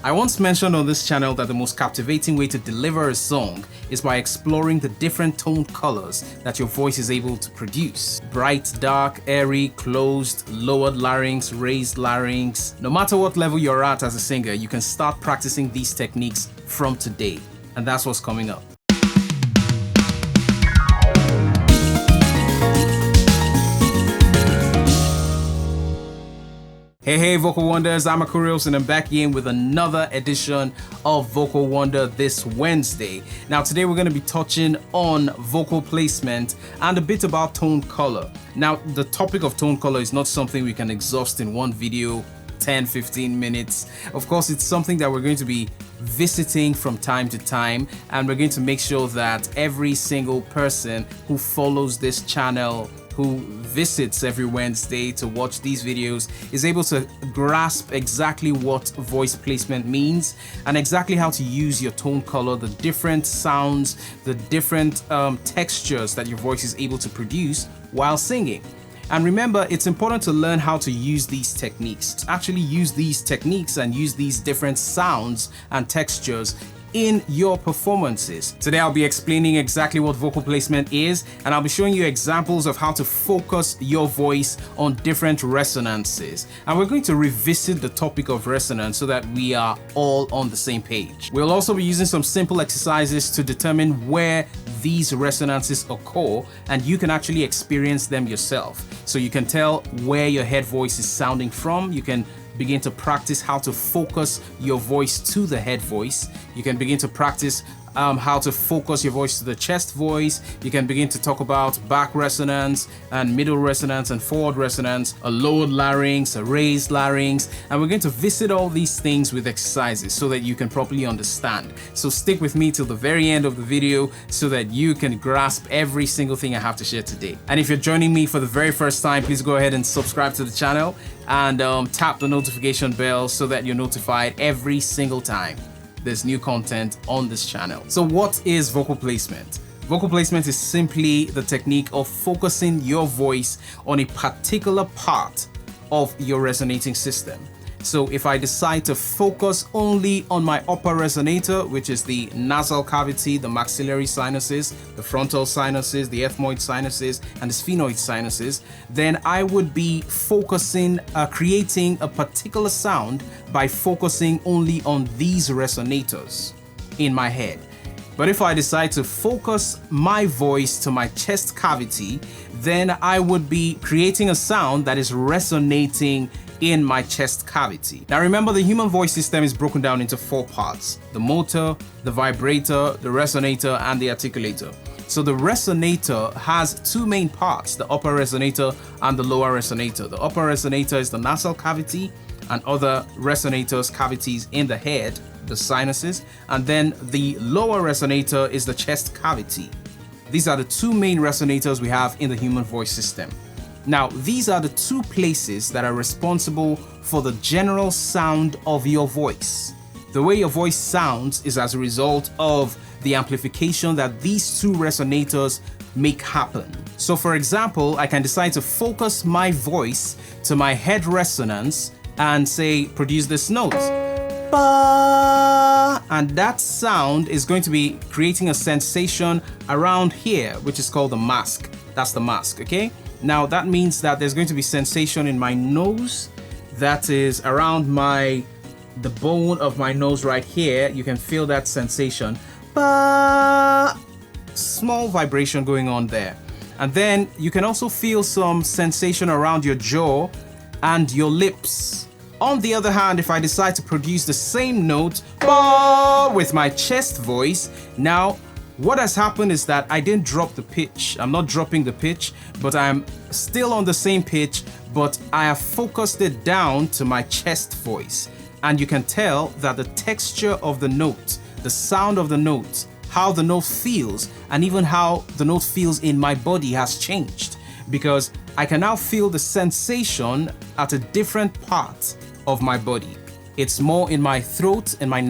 I once mentioned on this channel that the most captivating way to deliver a song is by exploring the different tone colors that your voice is able to produce. Bright, dark, airy, closed, lowered larynx, raised larynx. No matter what level you're at as a singer, you can start practicing these techniques from today. And that's what's coming up. Hey Vocal Wonders, I'm Akurios and I'm back in with another edition of Vocal Wonder this Wednesday. Now today we're going to be touching on vocal placement and a bit about tone color. Now the topic of tone color is not something we can exhaust in one video, 10-15 minutes. Of course, it's something that we're going to be visiting from time to time, and we're going to make sure that every single person who follows this channel, who visits every Wednesday to watch these videos, is able to grasp exactly what voice placement means and exactly how to use your tone color, the different sounds, the different textures that your voice is able to produce while singing. And remember, it's important to learn how to use these techniques, actually use these techniques and use these different sounds and textures in your performances. Today I'll be explaining exactly what vocal placement is, and I'll be showing you examples of how to focus your voice on different resonances. And we're going to revisit the topic of resonance so that we are all on the same page. We'll also be using some simple exercises to determine where these resonances occur, and you can actually experience them yourself. So you can tell where your head voice is sounding from. You can begin to practice how to focus your voice to the head voice. You can begin to practice how to focus your voice to the chest voice. You can begin to talk about back resonance and middle resonance and forward resonance, a lowered larynx, a raised larynx, and we're going to visit all these things with exercises so that you can properly understand. So stick with me till the very end of the video so that you can grasp every single thing I have to share today. And if you're joining me for the very first time, please go ahead and subscribe to the channel and tap the notification bell so that you're notified every single time there's new content on this channel. So what is vocal placement? Vocal placement is simply the technique of focusing your voice on a particular part of your resonating system. So if I decide to focus only on my upper resonator, which is the nasal cavity, the maxillary sinuses, the frontal sinuses, the ethmoid sinuses, and the sphenoid sinuses, then I would be focusing, creating a particular sound by focusing only on these resonators in my head. But if I decide to focus my voice to my chest cavity, then I would be creating a sound that is resonating in my chest cavity. Now remember, the human voice system is broken down into 4 parts: the motor, the vibrator, the resonator, and the articulator. So the resonator has 2 main parts, the upper resonator and the lower resonator. The upper resonator is the nasal cavity and other resonators, cavities in the head, the sinuses, and then the lower resonator is the chest cavity. These are the 2 main resonators we have in the human voice system. Now, these are the 2 places that are responsible for the general sound of your voice. The way your voice sounds is as a result of the amplification that these 2 resonators make happen. So for example, I can decide to focus my voice to my head resonance and say, produce this note. Ba! And that sound is going to be creating a sensation around here, which is called the mask. That's the mask, okay? Now that means that there's going to be sensation in my nose that is around the bone of my nose right here. You can feel that sensation. Ba! Small vibration going on there. And then you can also feel some sensation around your jaw and your lips. On the other hand, if I decide to produce the same note ba! With my chest voice, now what has happened is that I didn't drop the pitch. I'm not dropping the pitch, but I'm still on the same pitch, but I have focused it down to my chest voice. And you can tell that the texture of the note, the sound of the note, how the note feels, and even how the note feels in my body has changed, because I can now feel the sensation at a different part of my body. It's more in my throat, in my in my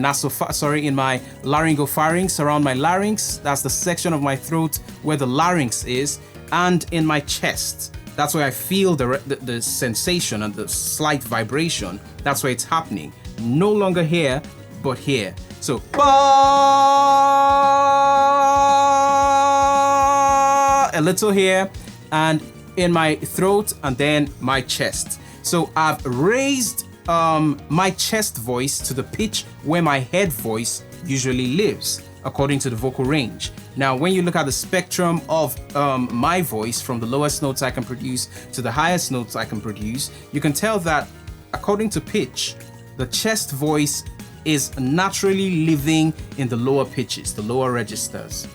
laryngopharynx, around my larynx. That's the section of my throat where the larynx is, and in my chest. That's where I feel the sensation and the slight vibration. That's where it's happening. No longer here, but here. So ba, a little here, and in my throat, and then my chest. So I've raised my chest voice to the pitch where my head voice usually lives, according to the vocal range. Now, when you look at the spectrum of my voice, from the lowest notes I can produce to the highest notes I can produce, you can tell that according to pitch, the chest voice is naturally living in the lower pitches, the lower registers,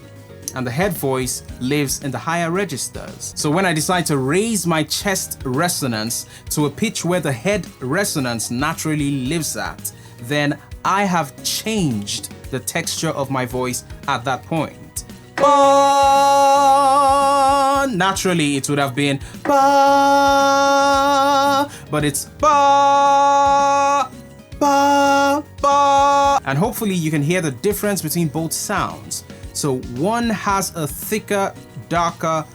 and the head voice lives in the higher registers. So when I decide to raise my chest resonance to a pitch where the head resonance naturally lives at, then I have changed the texture of my voice at that point. Ba, naturally it would have been ba, but it's ba, ba, ba. And hopefully you can hear the difference between both sounds. So one has a thicker, darker,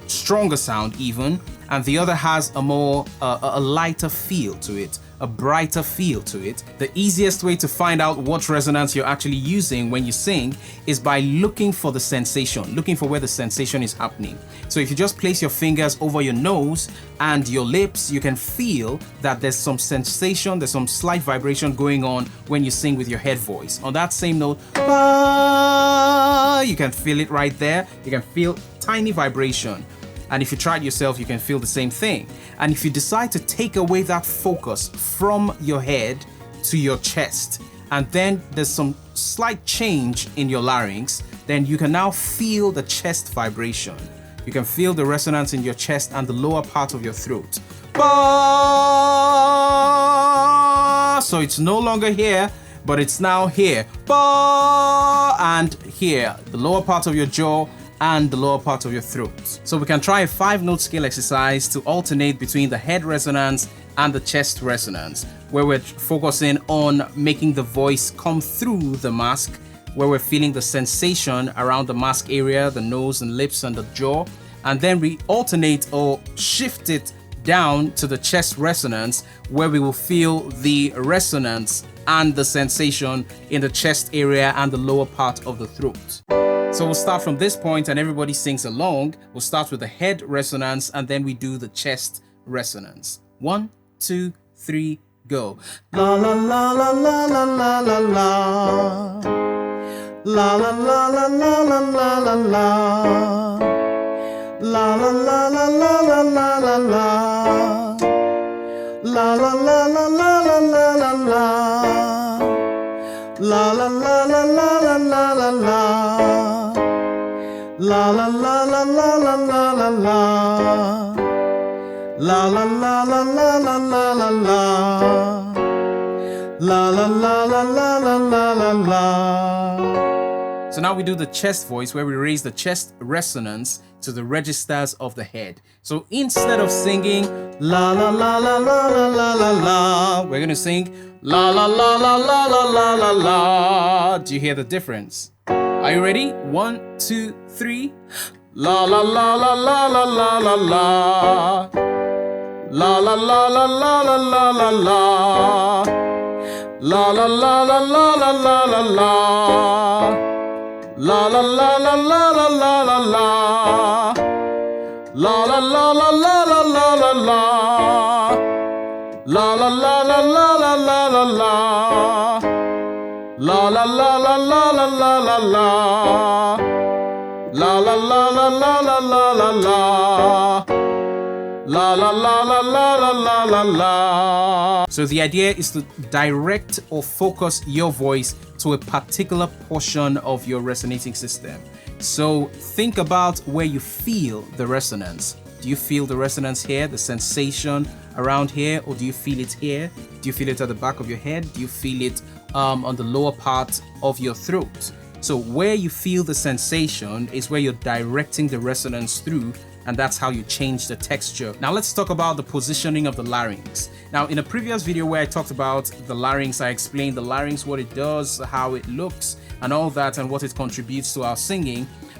stronger sound even, and the other has a more a lighter feel to it, a brighter feel to it. The easiest way to find out what resonance you're actually using when you sing is by looking for the sensation, looking for where the sensation is happening. So if you just place your fingers over your nose and your lips, you can feel that there's some sensation, there's some slight vibration going on when you sing with your head voice. On that same note, you can feel it right there. You can feel tiny vibration. And if you try it yourself, you can feel the same thing. And if you decide to take away that focus from your head to your chest, and then there's some slight change in your larynx, then you can now feel the chest vibration. You can feel the resonance in your chest and the lower part of your throat. Ba! So it's no longer here, but it's now here. Ba! And here, the lower part of your jaw and the lower part of your throat. So we can try a 5-note scale exercise to alternate between the head resonance and the chest resonance, where we're focusing on making the voice come through the mask, where we're feeling the sensation around the mask area, the nose and lips and the jaw, and then we alternate or shift it down to the chest resonance, where we will feel the resonance and the sensation in the chest area and the lower part of the throat. So we'll start from this point and everybody sings along. We'll start with the head resonance and then we do the chest resonance. 1, 2, 3, go. La la la la la la la la la. La la la la la la la la la. La la la la la la la la la. La la la la la la la la la. La la la la la la la la la. La la la la la la la la la. La la la la la la la la la. La la la la la la la la la. So now we do the chest voice, where we raise the chest resonance to the registers of the head. So instead of singing la la la la la la la la la, we're gonna sing la la la la la la la la la. Do you hear the difference? Are you ready? 1, 2, 3. La la la la la la la la la. La la la la la la la la la. La la la la la la la la la. La la la la la la la la la. La la la la la la la la la. La la la la la la la la la. La la la la la la la la la. La la la la la la la la la. La la la la la la la la la. So the idea is to direct or focus your voice to a particular portion of your resonating system. So think about where you feel the resonance. Do you feel the resonance here, the sensation around here, or do you feel it here? Do you feel it at the back of your head? Do you feel it on the lower part of your throat? So where you feel the sensation is where you're directing the resonance through, and that's how you change the texture. Now let's talk about the positioning of the larynx. Now in a previous video where I talked about the larynx, I explained the larynx, what it does, how it looks, and all that, and what it contributes to our singing.